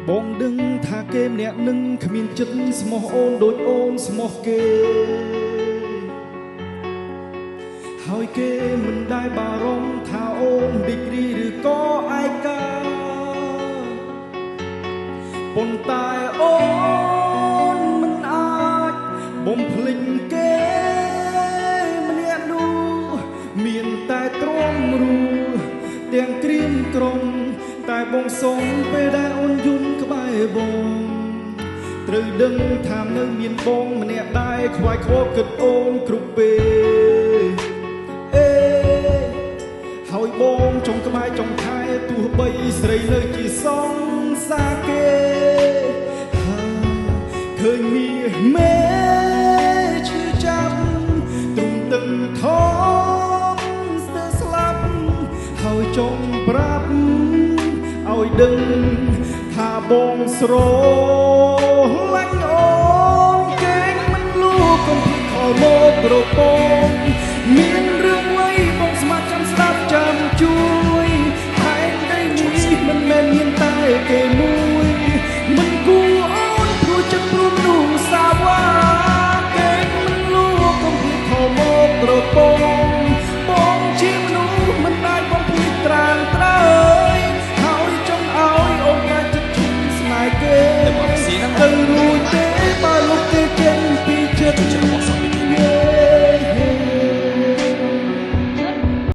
បងដឹងថាគេម្នាក់នឹងគ្មានចិត្តស្មោះអូនដូចអូនស្មោះគេហើយគេមិនដែលបារម្ភថាអូនឌីក្រីឬក៏ឯកាប៉ុន្តែអូនមិនអាចបំភ្លេចគេម្នាក់នោះមានតែទ្រាំរួទាំងក្រៀមក្រំតែបងសុំពេលដែលអូនយំក្បែរបងត្រូវដឹងថានៅមានបងម្នាក់ដែរខ្វាយខ្វល់គិតអូនគ្រប់ពេលហើយបងចង់ក្បែរចង់ថែទោះបីស្រីនៅជាសង្សារគេឃើញមាសមេឈឺចាប់ទ្រង់ទឹកថងស្ទើរស្លាប់ហើយចង់ប្រាប់ឲ្យដឹងថាបងស្រឡាញ់អូនគេមិនលូកុំភ្លេចខលមករក